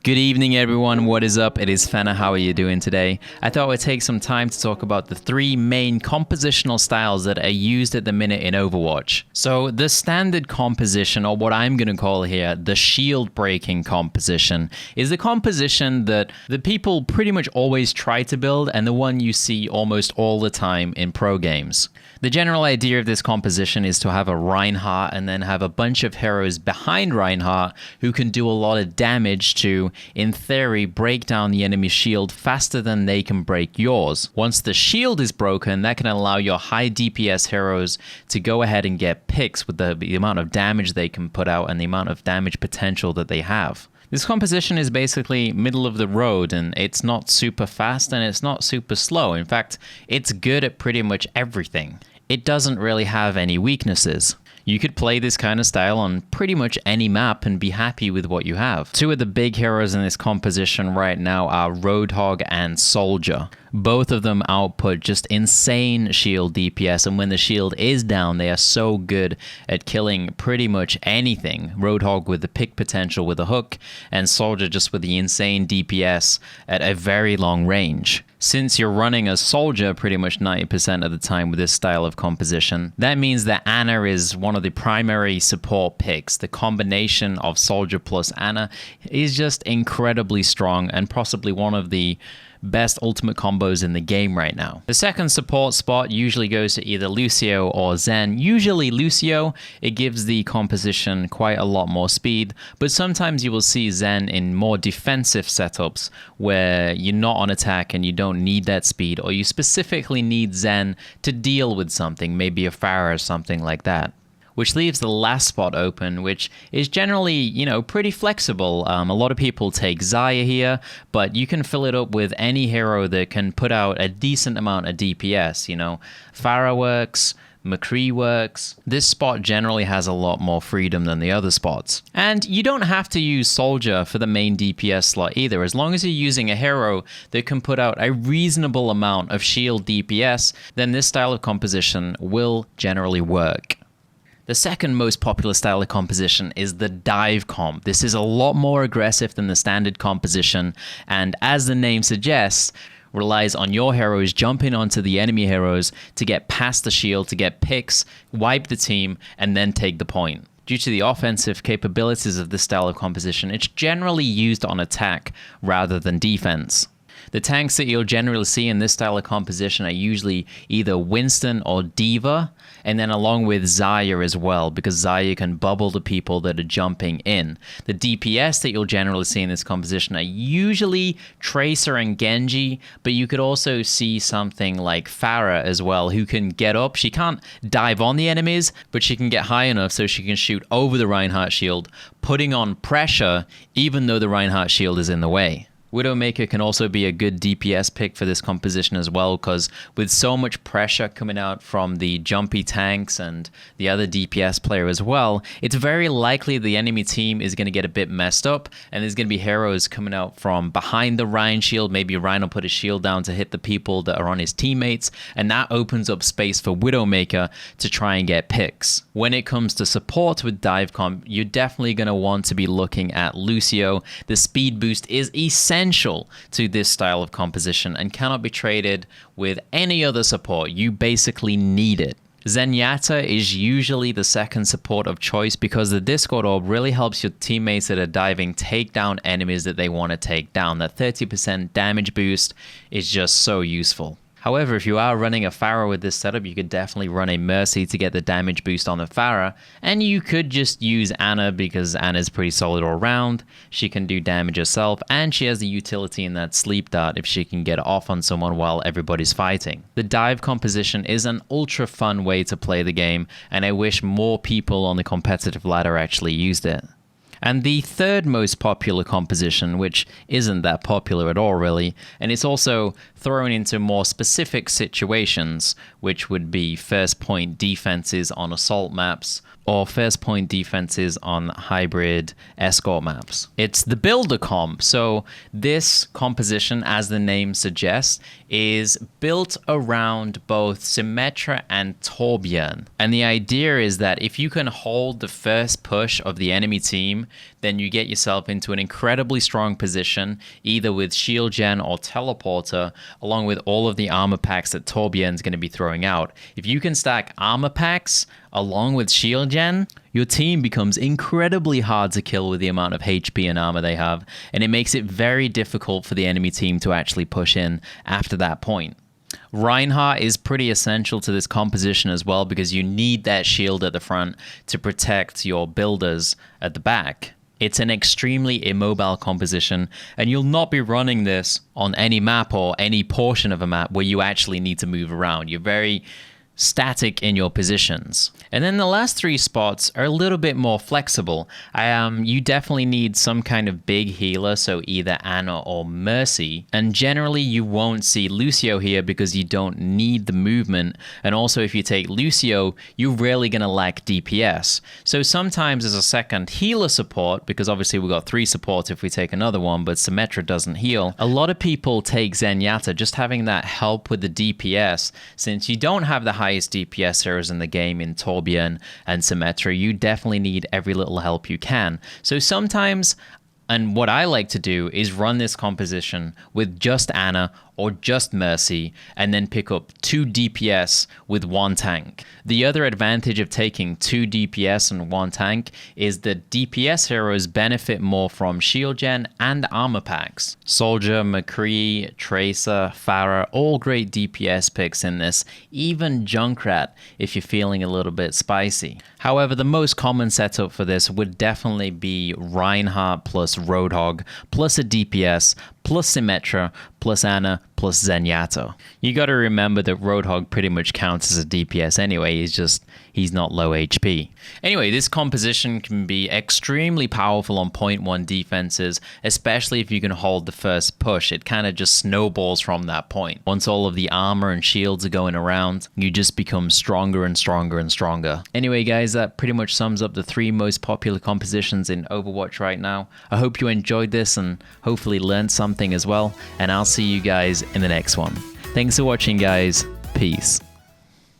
Good evening, everyone. What is up? It is Fenner. How are you doing today? I thought I'd take some time to talk about the three main compositional styles that are used at the minute in Overwatch. So the standard composition, or what I'm going to call here the shield breaking composition, is the composition that the people pretty much always try to build and the one you see almost all the time in pro games. The general idea of this composition is to have a Reinhardt and then have a bunch of heroes behind Reinhardt who can do a lot of damage to, in theory, break down the enemy shield faster than they can break yours. Once the shield is broken, that can allow your high DPS heroes to go ahead and get picks with the amount of damage they can put out and the amount of damage potential that they have. This composition is basically middle of the road, and it's not super fast and it's not super slow. In fact, it's good at pretty much everything. It doesn't really have any weaknesses. You could play this kind of style on pretty much any map and be happy with what you have. Two of the big heroes in this composition right now are Roadhog and Soldier. Both of them output just insane shield DPS, and when the shield is down, they are so good at killing pretty much anything. Roadhog with the pick potential with a hook, and Soldier just with the insane DPS at a very long range. Since you're running a Soldier pretty much 90% of the time with this style of composition, that means that Ana is one of the primary support picks. The combination of Soldier plus Ana is just incredibly strong and possibly one of the best ultimate combos in the game right now. The second support spot usually goes to either Lucio or Zen. Usually Lucio, it gives the composition quite a lot more speed, but sometimes you will see Zen in more defensive setups where you're not on attack and you don't need that speed, or you specifically need Zen to deal with something, maybe a Pharah or something like that. Which leaves the last spot open, which is generally, pretty flexible. A lot of people take Xayah here, but you can fill it up with any hero that can put out a decent amount of DPS, Pharah works, McCree works. This spot generally has a lot more freedom than the other spots. And you don't have to use Soldier for the main DPS slot either. As long as you're using a hero that can put out a reasonable amount of shield DPS, then this style of composition will generally work. The second most popular style of composition is the dive comp. This is a lot more aggressive than the standard composition, and as the name suggests, relies on your heroes jumping onto the enemy heroes to get past the shield, to get picks, wipe the team, and then take the point. Due to the offensive capabilities of this style of composition, it's generally used on attack rather than defense. The tanks that you'll generally see in this style of composition are usually either Winston or D.Va, and then along with Xayah as well, because Xayah can bubble the people that are jumping in. The DPS that you'll generally see in this composition are usually Tracer and Genji, but you could also see something like Pharah as well, who can get up. She can't dive on the enemies, but she can get high enough so she can shoot over the Reinhardt shield, putting on pressure even though the Reinhardt shield is in the way. Widowmaker can also be a good DPS pick for this composition as well, because with so much pressure coming out from the jumpy tanks and the other DPS player as well, it's very likely the enemy team is going to get a bit messed up, and there's going to be heroes coming out from behind the Rein shield. Maybe Rein will put his shield down to hit the people that are on his teammates, and that opens up space for Widowmaker to try and get picks. When it comes to support with dive comp, you're definitely going to want to be looking at Lucio. The speed boost is essential to this style of composition and cannot be traded with any other support. You basically need it. Zenyatta is usually the second support of choice because the Discord Orb really helps your teammates that are diving take down enemies that they want to take down. That 30% damage boost is just so useful. However, if you are running a Pharah with this setup, you could definitely run a Mercy to get the damage boost on the Pharah, and you could just use Ana because Ana's pretty solid all around. She can do damage herself, and she has the utility in that sleep dart if she can get off on someone while everybody's fighting. The dive composition is an ultra fun way to play the game, and I wish more people on the competitive ladder actually used it. And the third most popular composition, which isn't that popular at all really, and it's also thrown into more specific situations, which would be first point defenses on assault maps or first point defenses on hybrid escort maps. It's the builder comp. So this composition, as the name suggests, is built around both Symmetra and Torbjorn. And the idea is that if you can hold the first push of the enemy team game, then you get yourself into an incredibly strong position, either with shield gen or teleporter, along with all of the armor packs that Torbjorn's going to be throwing out. If you can stack armor packs along with shield gen, your team becomes incredibly hard to kill with the amount of HP and armor they have, and it makes it very difficult for the enemy team to actually push in after that point. Reinhardt is pretty essential to this composition as well, because you need that shield at the front to protect your builders at the back. It's an extremely immobile composition, and you'll not be running this on any map or any portion of a map where you actually need to move around. You're very static in your positions. And then the last three spots are a little bit more flexible. You definitely need some kind of big healer, so either Ana or Mercy. And generally you won't see Lucio here because you don't need the movement. And also if you take Lucio, you're rarely going to lack DPS. So sometimes as a second healer support, because obviously we've got 3 supports if we take another one, but Symmetra doesn't heal. A lot of people take Zenyatta, just having that help with the DPS. Since you don't have the highest DPS heroes in the game in Torbjorn and Symmetra, you definitely need every little help you can. So sometimes, and what I like to do is run this composition with just Ana or just Mercy, and then pick up 2 DPS with 1 tank. The other advantage of taking 2 DPS and 1 tank is that DPS heroes benefit more from shield gen and armor packs. Soldier, McCree, Tracer, Pharah, all great DPS picks in this, even Junkrat if you're feeling a little bit spicy. However, the most common setup for this would definitely be Reinhardt plus Roadhog plus a DPS plus Symmetra plus Ana plus Zenyatta. You gotta remember that Roadhog pretty much counts as a DPS anyway, he's not low HP. Anyway, this composition can be extremely powerful on point 1 defenses, especially if you can hold the first push. It kind of just snowballs from that point. Once all of the armor and shields are going around, you just become stronger and stronger and stronger. Anyway guys, that pretty much sums up the 3 most popular compositions in Overwatch right now. I hope you enjoyed this and hopefully learned something as well, and I'll see you guys in the next one. Thanks for watching guys, peace.